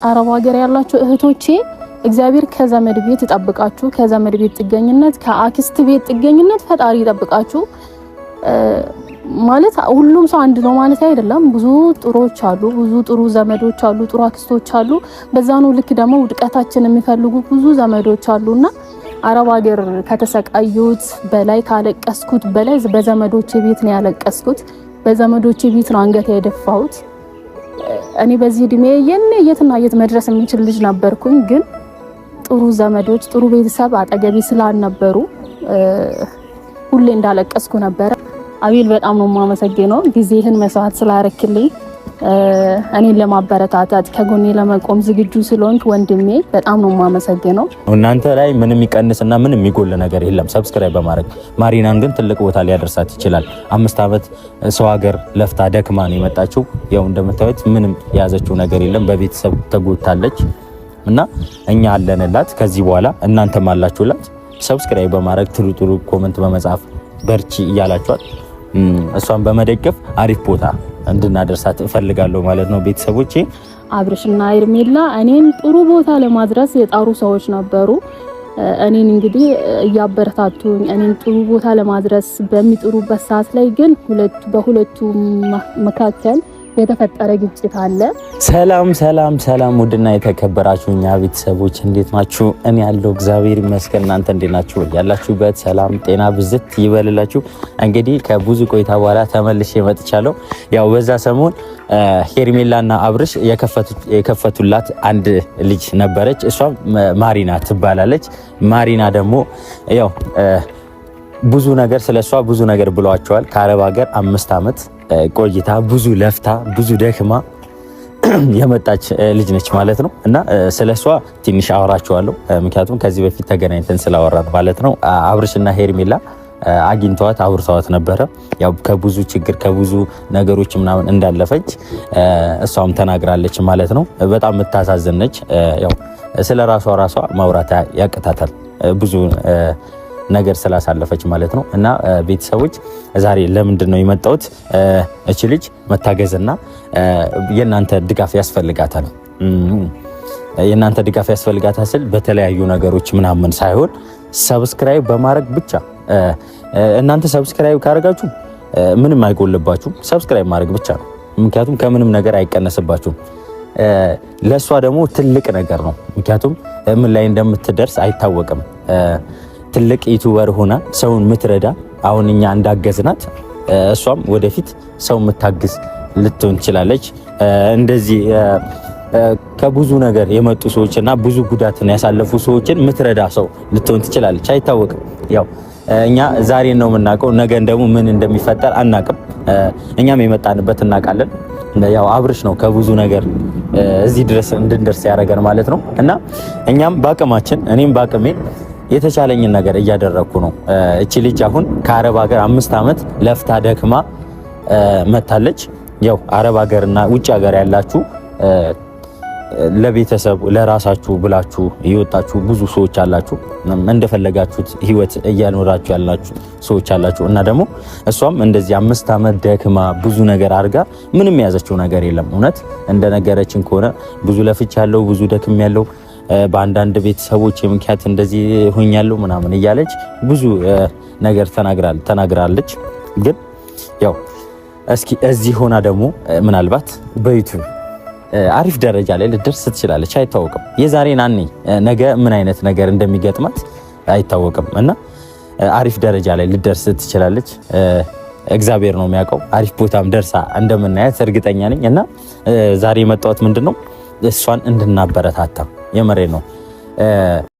አረብ ሀገር ያላችሁ እህቶቼ እግዚአብሔር ከዘመድ ቤት ይጠብቃችሁ። ከዘመድ ቤት ጥገኝነት፣ ከአክስት ቤት ጥገኝነት ፈጣሪ ይጠብቃችሁ። ማለት ሁሉም ሰው አንድ ነው ማለት አይደለም። ብዙ ጥሩዎች አሉ፣ ብዙ ጥሩ ዘመዶች አሉ፣ ጥሩ አክስቶች አሉ። በዛኑ ልክ ደግሞ ውድቀታችን የሚፈልጉ ብዙ ዘመዶች አሉና አረብ ሀገር ከተሰቃዩት በላይ ካለቀስኩት በላይ በዘመዶቼ ቤት ነው ያለቀስኩት። በዘመዶቼ ቤት ነው አንገት የደፋሁት። እኔ በዚህ እድሜ የትና የት መድረስ የምችል ልጅ ነበርኩኝ፣ ግን ጥሩ ዘመዶች ጥሩ ቤተሰብ አጠገቤ ስላልነበሩ ሁሌ እንዳለቀስኩ ነበር። አቤል በጣም ነው የማመሰግነው ጊዜህን መስዋዕት ስላረክልኝ፣ እኔን ለማበረታታት ከጎኔ ለመቆም ዝግጁ ስለሆንክ ወንድሜ በጣም ነው የማመሰግነው። እናንተ ላይ ምንም ይቀንስና ምንም የሚጎል ነገር የለም። ሰብስክራይብ በማድረግ ማሪናን ግን ትልቅ ቦታ ሊያደርሳት ይችላል። 5 ዓመት ሰው ሀገር ለፍታ ደክማ ነው የመጣችው። ያው እንደምታዩት ምንም የያዘችው ነገር የለም። በቤተሰብ ተጎድታለች እና እኛ አለንላት። ከዚህ በኋላ እናንተም አላችሁላት። ሰብስክራይብ በማድረግ ጥሩ ኮሜንት በመጻፍ በርቺ እያላችኋት እሷን በመደገፍ አሪፍ ቦታ እንድናደርሳት እፈልጋለሁ ማለት ነው። ቤተሰቦቼ አብርሽና ሄርሜላ እኔን ጥሩ ቦታ ለማድረስ የጣሩ ሰዎች ነበሩ። እኔን እንግዲህ እያበረታቱኝ እኔን ጥሩ ቦታ ለማድረስ በሚጥሩበት ሰዓት ላይ ግን በሁለቱ መካከል የተፈጠረ ግጭት አለ። ሰላም ውድና የተከበራችሁ እኛ ቤተሰቦች እንዴት ናችሁ? እኔ ያለው እግዚአብሔር ይመስገን። እናንተ እንዴት ናችሁ? ያላችሁበት ሰላም ጤና ብዝት ይበልላችሁ። እንግዲህ ከብዙ ቆይታ በኋላ ተመልሼ መጥቻለሁ። ያው በዛ ሰሞን ሄርሜላና አብርሽ የከፈቱላት አንድ ልጅ ነበረች። እሷ ማሪና ትባላለች። ማሪና ደግሞ ያው ብዙ ነገር ስለሷ ብዙ ነገር ብለዋቸዋል። ከአረብ ሀገር 5 ዓመት ቆይታ ብዙ ለፍታ ብዙ ደክማ የመጣች ልጅ ነች ማለት ነው። እና ስለሷ ትንሽ አወራቸዋለሁ፣ ምክንያቱም ከዚህ በፊት ተገናኝተን ስላወራን ማለት ነው። አብርሽና ሄርሜላ አግኝተዋት አውርተዋት ነበረ። ያው ከብዙ ችግር ከብዙ ነገሮች ምናምን እንዳለፈች እሷም ተናግራለች ማለት ነው። በጣም የምታሳዝን ነች። ያው ስለ ራሷ ማውራት ያቅታታል ብዙ ነገር ስላሳለፈች ማለት ነው። እና ቤተሰቦች ዛሬ ለምንድን ነው የመጣሁት? እቺ ልጅ መታገዝና የእናንተ ድጋፍ ያስፈልጋታል። የእናንተ ድጋፍ ያስፈልጋታል ስል በተለያዩ ነገሮች ምናምን ሳይሆን ሰብስክራይብ በማድረግ ብቻ። እናንተ ሰብስክራይብ ካደረጋችሁ ምንም አይጎልባችሁም። ሰብስክራይብ ማድረግ ብቻ ነው፣ ምክንያቱም ከምንም ነገር አይቀነስባችሁም። ለሷ ደግሞ ትልቅ ነገር ነው፣ ምክንያቱም ምን ላይ እንደምትደርስ አይታወቅም። ትልቅ ዩቲዩበር ሆና ሰውን ምትረዳ አሁን እኛ እንዳገዝናት እሷም ወደፊት ሰው ምታግዝ ልትሆን ትችላለች። እንደዚህ ከብዙ ነገር የመጡ ሰዎችና ብዙ ጉዳትን ያሳለፉ ሰዎችን ምትረዳ ሰው ልትሆን ትችላለች፣ አይታወቅም። ያው እኛ ዛሬ ነው የምናውቀው፣ ነገን ደግሞ ምን እንደሚፈጠር አናውቅም። እኛም የመጣንበት እናውቃለን። ያው አብርሽ ነው ከብዙ ነገር እዚህ ድረስ እንድንደርስ ያደረገን ማለት ነው። እና እኛም በአቅማችን እኔም በአቅሜ የተቻለኝን ነገር እያደረኩ ነው። እቺ ልጅ አሁን ከአረብ ሀገር 5 ዓመት ለፍታ ደክማ መታለች። ያው አረብ ሀገርና ውጭ ሀገር ያላችሁ ለቤተሰብ ለራሳችሁ ብላችሁ እየወጣችሁ ብዙ ሰዎች አላችሁ። እንደፈለጋችሁት ህይወት እያኖራችሁ ያላችሁ ሰዎች አላችሁ። እና ደግሞ እሷም እንደዚህ 5 ዓመት ደክማ ብዙ ነገር አድርጋ ምንም የያዘችው ነገር የለም። እውነት እንደነገረችን ከሆነ ብዙ ለፍቻለሁ፣ ብዙ ደክም ያለው በአንዳንድ ቤተሰቦች ምክንያት እንደዚህ ሆኛለሁ ምናምን እያለች ብዙ ነገር ተናግራለች። ግን ያው እስኪ እዚህ ሆና ደግሞ ምናልባት በዩቲዩብ አሪፍ ደረጃ ላይ ልትደርስ ትችላለች፣ አይታወቅም። የዛሬን ነገ ምን አይነት ነገር እንደሚገጥማት አይታወቅም። እና አሪፍ ደረጃ ላይ ልትደርስ ትችላለች። እግዚአብሔር ነው የሚያውቀው። አሪፍ ቦታም ደርሳ እንደምናያት እርግጠኛ ነኝ። እና ዛሬ የመጣሁት ምንድነው እሷን እንድናበረታታ የመሬ ነው።